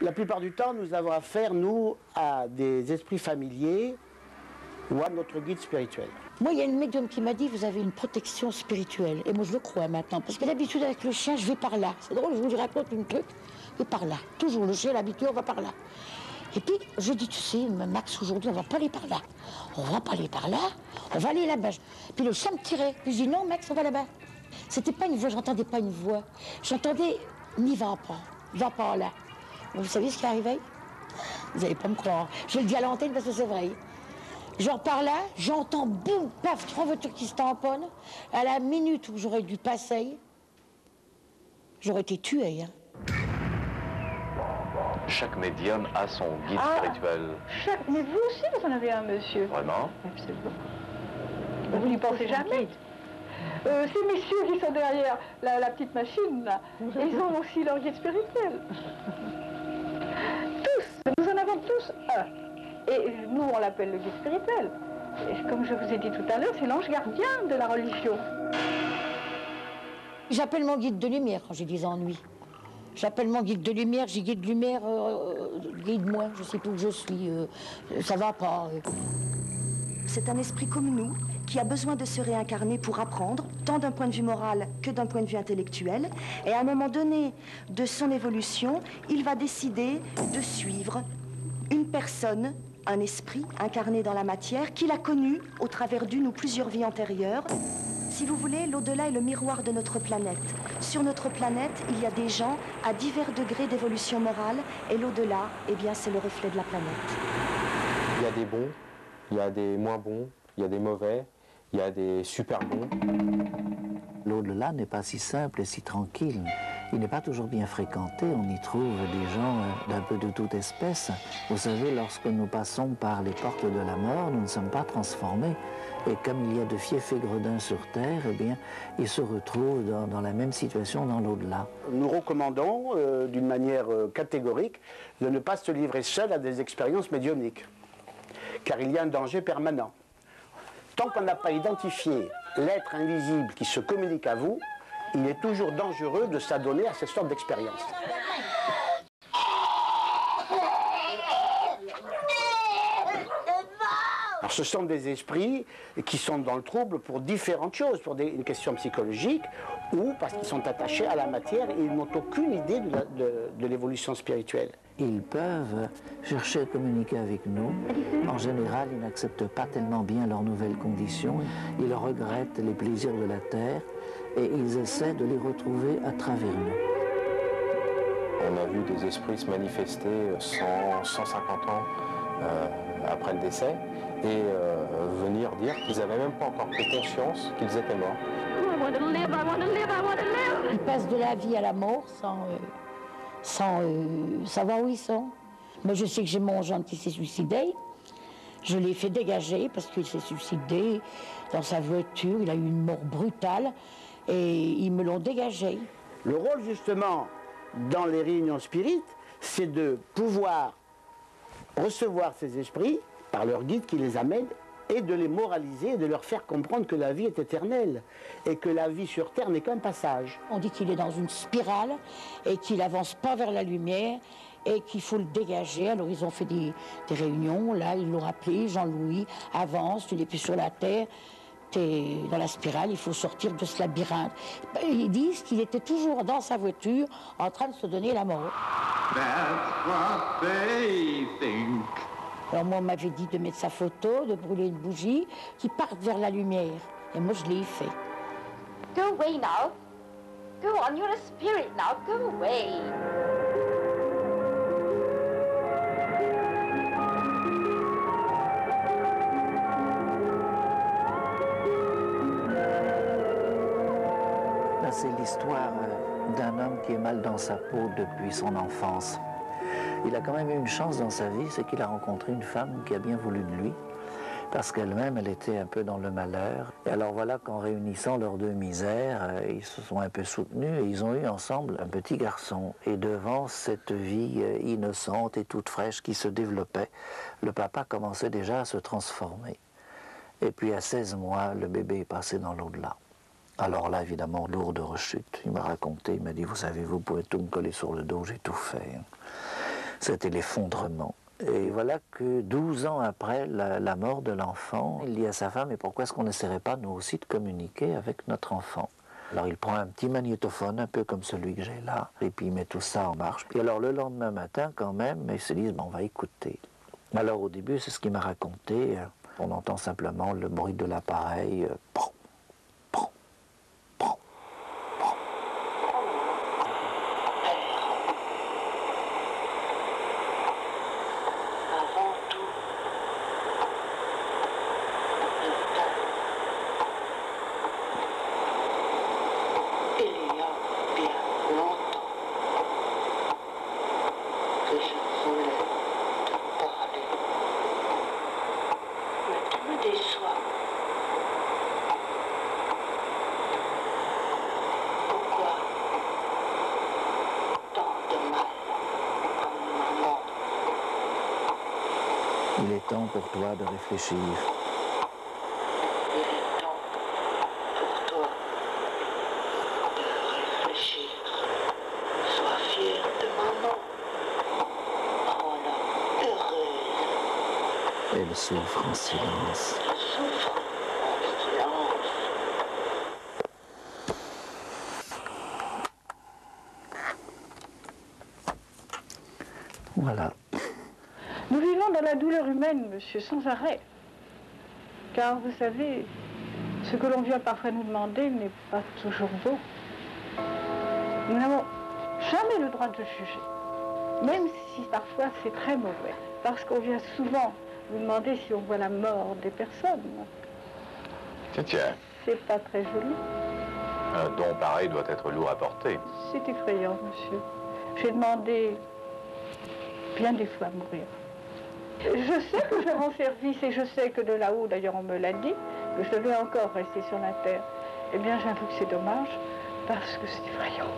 La plupart du temps, nous avons affaire, nous, à des esprits familiers ou à notre guide spirituel. Moi, il y a une médium qui m'a dit, vous avez une protection spirituelle. Et moi, je le crois maintenant. Parce que d'habitude, avec le chien, je vais par là. C'est drôle, je vous raconte un truc. Je vais par là. Toujours, le chien, l'habitude, on va par là. Et puis, je dis, tu sais, Max, aujourd'hui, on va pas aller par là. On va pas aller par là, on va aller là-bas. Puis le chien me tirait. Puis je dis, non, Max, on va là-bas. C'était pas une voix, j'entendais pas une voix. J'entendais, n'y va pas là. Vous savez ce qui est arrivé? Vous n'allez pas me croire. Je le dis à l'antenne parce que c'est vrai. Genre par là, j'entends boum, paf, 3 voitures qui se tamponnent. À la minute où j'aurais dû passer, j'aurais été tuée. Hein. Chaque médium a son guide spirituel. Mais vous aussi, vous en avez un, monsieur. Vraiment? Absolument. Vous n'y pensez jamais. Ces messieurs qui sont derrière la petite machine, là, ils ont aussi leur guide spirituel. Tous, nous en avons tous un. Et nous, on l'appelle le guide spirituel. Et comme je vous ai dit tout à l'heure, c'est l'ange gardien de la religion. J'appelle mon guide de lumière quand j'ai des ennuis. J'appelle mon guide de lumière, j'ai guide de lumière, guide-moi, je sais plus où je suis, ça va pas. C'est un esprit comme nous, qui a besoin de se réincarner pour apprendre, tant d'un point de vue moral que d'un point de vue intellectuel. Et à un moment donné de son évolution, il va décider de suivre une personne, un esprit incarné dans la matière, qu'il a connu au travers d'une ou plusieurs vies antérieures. Si vous voulez, l'au-delà est le miroir de notre planète. Sur notre planète, il y a des gens à divers degrés d'évolution morale, et l'au-delà, eh bien, c'est le reflet de la planète. Il y a des bons, il y a des moins bons, il y a des mauvais, il y a des super bons. L'au-delà n'est pas si simple et si tranquille. Il n'est pas toujours bien fréquenté. On y trouve des gens d'un peu de toute espèce. Vous savez, lorsque nous passons par les portes de la mort, nous ne sommes pas transformés. Et comme il y a de fiefs et gredins sur Terre, eh bien, ils se retrouvent dans la même situation dans l'au-delà. Nous recommandons, d'une manière catégorique, de ne pas se livrer seul à des expériences médiumniques. Car il y a un danger permanent. Tant qu'on n'a pas identifié l'être invisible qui se communique à vous, il est toujours dangereux de s'adonner à cette sorte d'expérience. Alors, ce sont des esprits qui sont dans le trouble pour différentes choses, pour une question psychologique ou parce qu'ils sont attachés à la matière et ils n'ont aucune idée de l'évolution spirituelle. Ils peuvent chercher à communiquer avec nous. En général, ils n'acceptent pas tellement bien leurs nouvelles conditions. Ils regrettent les plaisirs de la terre et ils essaient de les retrouver à travers nous. On a vu des esprits se manifester 100, 150 ans après le décès et venir dire qu'ils n'avaient même pas encore pris conscience qu'ils étaient morts. Ils passent de la vie à la mort sans savoir où ils sont. Moi, je sais que j'ai mon gendre qui s'est suicidé. Je l'ai fait dégager parce qu'il s'est suicidé dans sa voiture. Il a eu une mort brutale et ils me l'ont dégagé. Le rôle, justement, dans les réunions spirites, c'est de pouvoir recevoir ces esprits par leur guide qui les amène et de les moraliser et de leur faire comprendre que la vie est éternelle et que la vie sur Terre n'est qu'un passage. On dit qu'il est dans une spirale et qu'il n'avance pas vers la lumière et qu'il faut le dégager. Alors ils ont fait des réunions, là ils l'ont appelé, Jean-Louis, avance, tu n'es plus sur la Terre, tu es dans la spirale, il faut sortir de ce labyrinthe. Ils disent qu'il était toujours dans sa voiture en train de se donner la mort. That's what they think. Alors moi, on m'avait dit de mettre sa photo, de brûler une bougie, qui parte vers la lumière. Et moi, je l'ai fait. Go away now. Go on, you're a spirit now. Go away. Là, c'est l'histoire d'un homme qui est mal dans sa peau depuis son enfance. Il a quand même eu une chance dans sa vie, c'est qu'il a rencontré une femme qui a bien voulu de lui, parce qu'elle-même, elle était un peu dans le malheur. Et alors voilà qu'en réunissant leurs deux misères, ils se sont un peu soutenus et ils ont eu ensemble un petit garçon. Et devant cette vie innocente et toute fraîche qui se développait, le papa commençait déjà à se transformer. Et puis à 16 mois, le bébé est passé dans l'au-delà. Alors là, évidemment, lourde rechute. Il m'a raconté, il m'a dit, vous savez, vous pouvez tout me coller sur le dos, j'ai tout fait. C'était l'effondrement. Et voilà que 12 ans après la mort de l'enfant, il dit à sa femme, et pourquoi est-ce qu'on n'essaierait pas nous aussi de communiquer avec notre enfant? Alors il prend un petit magnétophone, un peu comme celui que j'ai là, et puis il met tout ça en marche. Et alors le lendemain matin, quand même, ils se disent, bon, on va écouter. Alors au début, c'est ce qu'il m'a raconté, on entend simplement le bruit de l'appareil, il est temps pour toi de réfléchir. Il est temps pour toi de réfléchir. Sois fier de maman. Rends-la heureuse. Elle souffre en silence. Elle souffre en silence. Voilà. Nous vivons dans la douleur humaine, monsieur, sans arrêt. Car vous savez, ce que l'on vient parfois nous demander n'est pas toujours beau. Nous n'avons jamais le droit de juger, même si parfois c'est très mauvais. Parce qu'on vient souvent nous demander si on voit la mort des personnes. Tiens. C'est pas très joli. Un don pareil doit être lourd à porter. C'est effrayant, monsieur. J'ai demandé bien des fois à mourir. Je sais que je rends service et je sais que de là-haut, d'ailleurs on me l'a dit, que je devais encore rester sur la terre. Eh bien j'avoue que c'est dommage parce que c'est effrayant.